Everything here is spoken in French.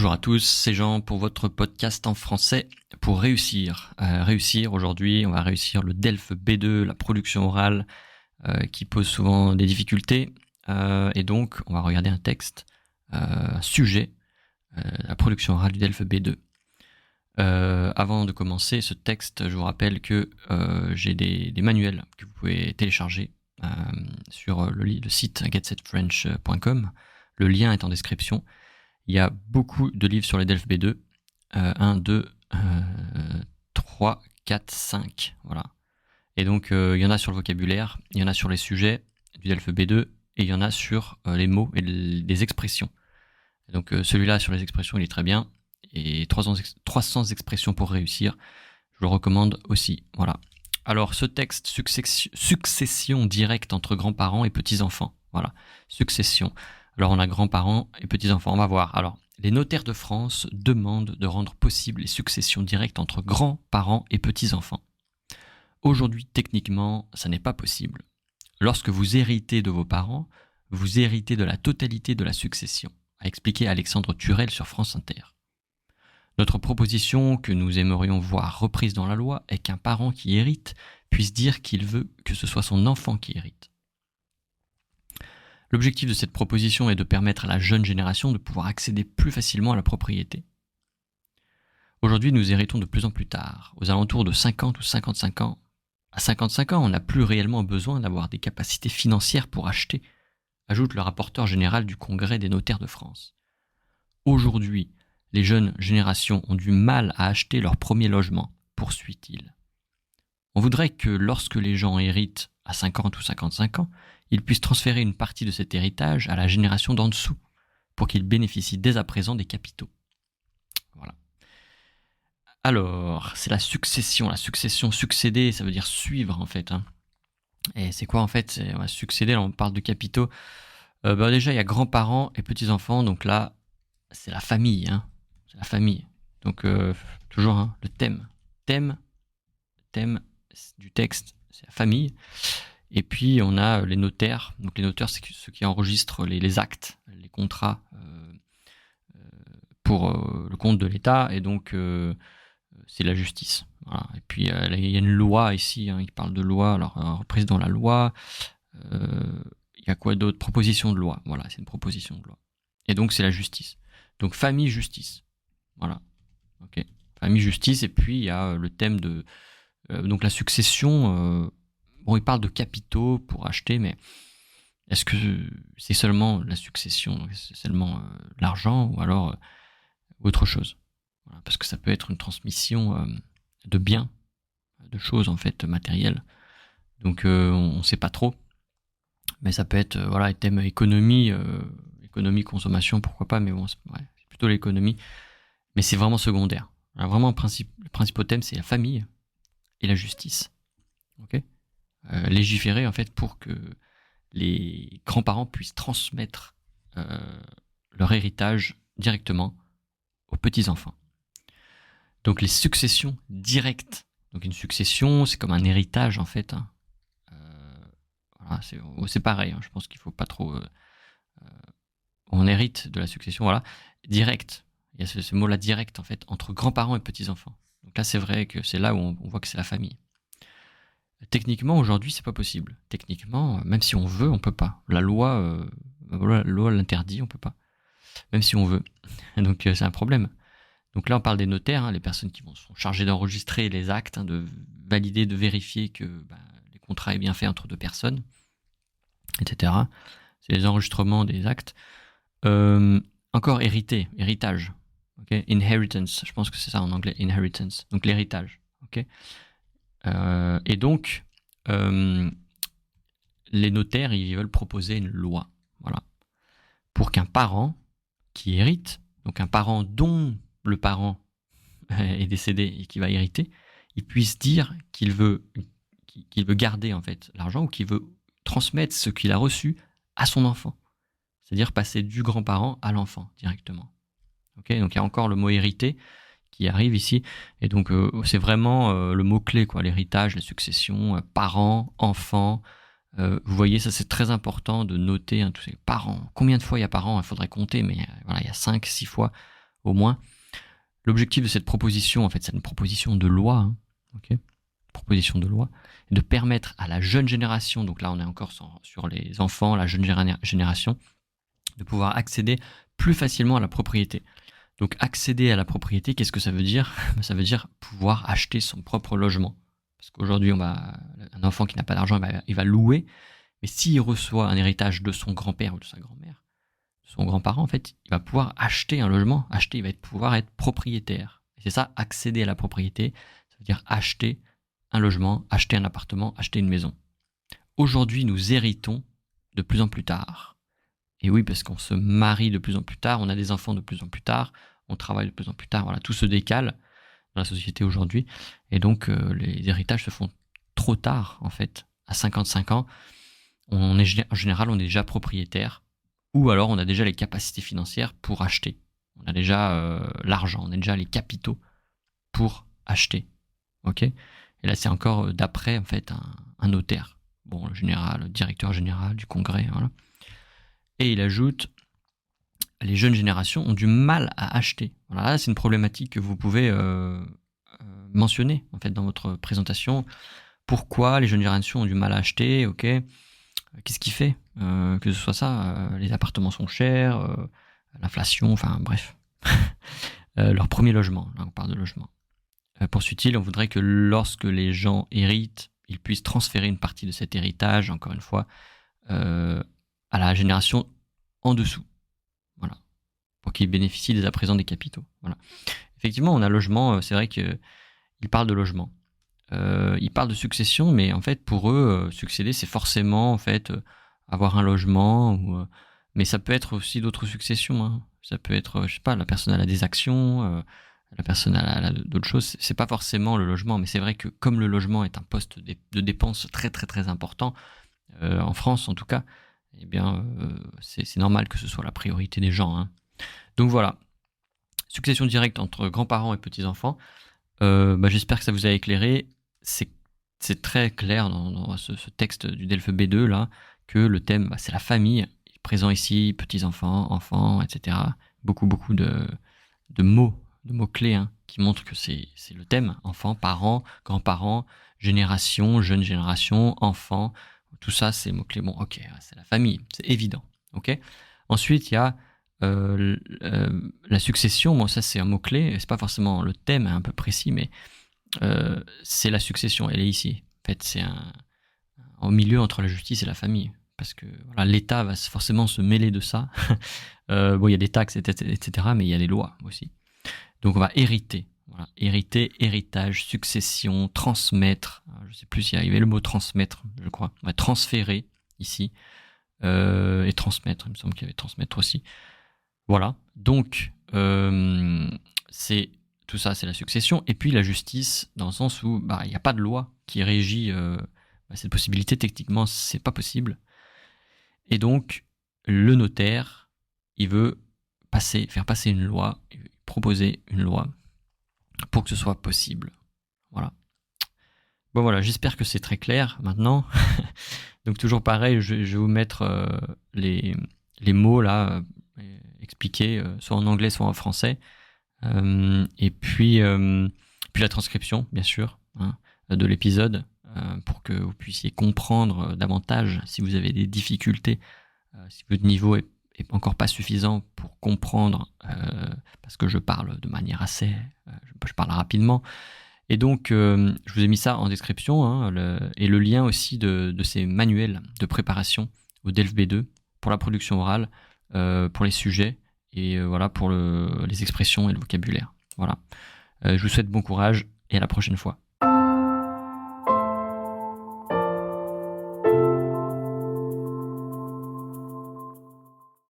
Bonjour à tous, c'est Jean pour votre podcast en français pour réussir. Aujourd'hui, on va réussir le DELF B2, la production orale qui pose souvent des difficultés. Et donc, on va regarder un texte, un sujet, la production orale du DELF B2. Avant de commencer ce texte, je vous rappelle que j'ai des manuels que vous pouvez télécharger sur le site getsetfrench.com. Le lien est en description. Il y a beaucoup de livres sur les DELF B2. 1, 2, 3, 4, 5. Voilà. Et donc, il y en a sur le vocabulaire, il y en a sur les sujets du DELF B2, et il y en a sur les mots et les expressions. Et donc, celui-là sur les expressions, il est très bien. Et 300 expressions pour réussir, je le recommande aussi. Voilà. Alors, ce texte, succession directe entre grands-parents et petits-enfants. Voilà. Succession. Alors, on a grands-parents et petits-enfants. On va voir. Alors, les notaires de France demandent de rendre possible les successions directes entre grands-parents et petits-enfants. Aujourd'hui, techniquement, ça n'est pas possible. Lorsque vous héritez de vos parents, vous héritez de la totalité de la succession, a expliqué Alexandre Turel sur France Inter. Notre proposition que nous aimerions voir reprise dans la loi est qu'un parent qui hérite puisse dire qu'il veut que ce soit son enfant qui hérite. L'objectif de cette proposition est de permettre à la jeune génération de pouvoir accéder plus facilement à la propriété. Aujourd'hui, nous héritons de plus en plus tard, aux alentours de 50 ou 55 ans. À 55 ans, on n'a plus réellement besoin d'avoir des capacités financières pour acheter, ajoute le rapporteur général du Congrès des notaires de France. Aujourd'hui, les jeunes générations ont du mal à acheter leur premier logement, poursuit-il. On voudrait que lorsque les gens héritent à 50 ou 55 ans, ils puissent transférer une partie de cet héritage à la génération d'en dessous, pour qu'ils bénéficient dès à présent des capitaux. Voilà. Alors, c'est la succession, succéder, ça veut dire suivre en fait. Et c'est quoi en fait? On va succéder, là on parle de capitaux. Déjà, il y a grands-parents et petits-enfants, donc là, c'est la famille. C'est la famille. Donc, toujours le thème. Thème du texte, c'est la famille. Et puis, on a les notaires. Donc, les notaires, c'est ceux qui enregistrent les actes, les contrats pour le compte de l'État. Et donc, c'est la justice. Voilà. Et puis, il y a une loi ici, qui parle de loi. Alors, reprise dans la loi. Il y a quoi d'autre? Proposition de loi. Voilà, c'est une proposition de loi. Et donc, c'est la justice. Donc, famille, justice. Voilà. Ok. Famille, justice. Et puis, il y a le thème de... donc, la succession... Bon, il parle de capitaux pour acheter, mais est-ce que c'est seulement la succession, c'est seulement l'argent ou alors autre chose? Voilà, parce que ça peut être une transmission de biens, de choses en fait matérielles. Donc on ne sait pas trop, mais ça peut être un thème économie, consommation, pourquoi pas, mais bon, c'est plutôt l'économie. Mais c'est vraiment secondaire. Alors, vraiment, le principal thème, c'est la famille et la justice. Ok. Légiférer en fait pour que les grands-parents puissent transmettre leur héritage directement aux petits-enfants. Donc les successions directes. Donc une succession, c'est comme un héritage en fait. Voilà, c'est pareil. Je pense qu'il faut pas trop. On hérite de la succession, voilà. Direct. Il y a ce mot-là direct en fait entre grands-parents et petits-enfants. Donc là, c'est vrai que c'est là où on voit que c'est la famille. Techniquement, aujourd'hui, c'est pas possible. Techniquement, même si on veut, on peut pas. La loi l'interdit, on peut pas. Même si on veut. Donc, c'est un problème. Donc là, on parle des notaires, les personnes qui sont chargées d'enregistrer les actes, de valider, de vérifier que les contrats est bien fait entre deux personnes, etc. C'est les enregistrements des actes. Encore héritage. Okay? Inheritance, je pense que c'est ça en anglais, inheritance. Donc l'héritage. Ok. Et donc, les notaires, ils veulent proposer une loi, voilà, pour qu'un parent qui hérite, donc un parent dont le parent est décédé et qui va hériter, il puisse dire qu'il veut garder en fait l'argent ou qu'il veut transmettre ce qu'il a reçu à son enfant, c'est-à-dire passer du grand-parent à l'enfant directement. Ok, donc il y a encore le mot hériter qui arrive ici, et donc c'est vraiment le mot-clé, quoi, l'héritage, la succession, parents, enfants. Vous voyez, ça c'est très important de noter tous ces parents. Combien de fois il y a par an? Il faudrait compter, mais voilà, il y a 5-6 fois au moins. L'objectif de cette proposition, en fait, c'est une proposition de loi, hein, ok, proposition de loi, de permettre à la jeune génération, donc là on est encore sur les enfants, la jeune génération, de pouvoir accéder plus facilement à la propriété. Donc accéder à la propriété, qu'est-ce que ça veut dire? Ça veut dire pouvoir acheter son propre logement. Parce qu'aujourd'hui, un enfant qui n'a pas d'argent, il va louer, mais s'il reçoit un héritage de son grand-père ou de sa grand-mère, de son grand-parent, en fait, il va pouvoir acheter un logement, il va pouvoir être propriétaire. Et c'est ça, accéder à la propriété, ça veut dire acheter un logement, acheter un appartement, acheter une maison. Aujourd'hui, nous héritons de plus en plus tard. Et oui, parce qu'on se marie de plus en plus tard, on a des enfants de plus en plus tard, on travaille de plus en plus tard, voilà, tout se décale dans la société aujourd'hui. Et donc, les héritages se font trop tard, en fait. À 55 ans, en général, on est déjà propriétaire, ou alors on a déjà les capacités financières pour acheter. On a déjà l'argent, on a déjà les capitaux pour acheter. Ok ? Et là, c'est encore d'après, en fait, un notaire. Bon, le directeur général du congrès, voilà. Et il ajoute, les jeunes générations ont du mal à acheter. Voilà, là, c'est une problématique que vous pouvez mentionner, en fait, dans votre présentation. Pourquoi les jeunes générations ont du mal à acheter, ok ? Qu'est-ce qui fait que ce soit ça ? Les appartements sont chers, l'inflation, enfin bref. Leur premier logement, là on parle de logement. Poursuit-il, on voudrait que lorsque les gens héritent, ils puissent transférer une partie de cet héritage, encore une fois, à la génération en dessous. Voilà. Pour qu'ils bénéficient dès à présent des capitaux. Voilà. Effectivement, on a logement, c'est vrai qu'il parle de logement. Il parle de succession, mais en fait, pour eux, succéder, c'est forcément en fait avoir un logement, mais ça peut être aussi d'autres successions. Hein. Ça peut être, je sais pas, la personne a des actions, la personne a d'autres choses. C'est pas forcément le logement, mais c'est vrai que comme le logement est un poste de dépense très très très important en France, en tout cas, eh bien, c'est normal que ce soit la priorité des gens. Hein. Donc voilà, succession directe entre grands-parents et petits-enfants. J'espère que ça vous a éclairé. C'est très clair dans ce texte du DELF B2 là, que le thème, c'est la famille, présent ici, petits-enfants, enfants, etc. Beaucoup de mots-clés hein, qui montrent que c'est le thème. Enfants, parents, grands-parents, génération, jeune génération, enfants, tout ça c'est mots-clés. Bon, ok, c'est la famille, c'est évident. Ok. Ensuite, il y a la succession. Bon, ça c'est un mot-clé, c'est pas forcément le thème un peu précis, mais c'est la succession, elle est ici. En fait, c'est au milieu entre la justice et la famille. Parce que voilà, l'État va forcément se mêler de ça. Bon, il y a des taxes, etc., mais il y a des lois aussi. Donc on va hériter. Voilà. Hériter, héritage, succession, transmettre. Je ne sais plus s'il y avait le mot transmettre, je crois. On va transférer ici. Et transmettre, il me semble qu'il y avait transmettre aussi. Voilà. Donc, tout ça, c'est la succession. Et puis la justice, dans le sens où il n'y a pas de loi qui régit cette possibilité. Techniquement, c'est pas possible. Et donc, le notaire, il veut faire passer une loi, proposer une loi pour que ce soit possible. Voilà. Bon voilà, j'espère que c'est très clair maintenant. Donc toujours pareil, je vais vous mettre les mots là, expliqués, soit en anglais, soit en français. Et puis la transcription, bien sûr, hein, de l'épisode, pour que vous puissiez comprendre davantage si vous avez des difficultés, si votre niveau est encore pas suffisant pour comprendre, parce que je parle de manière assez... je parle rapidement. Et donc, je vous ai mis ça en description, hein, et le lien aussi de ces manuels de préparation au DELF B2 pour la production orale, pour les sujets, et voilà pour les expressions et le vocabulaire. Voilà. Je vous souhaite bon courage et à la prochaine fois.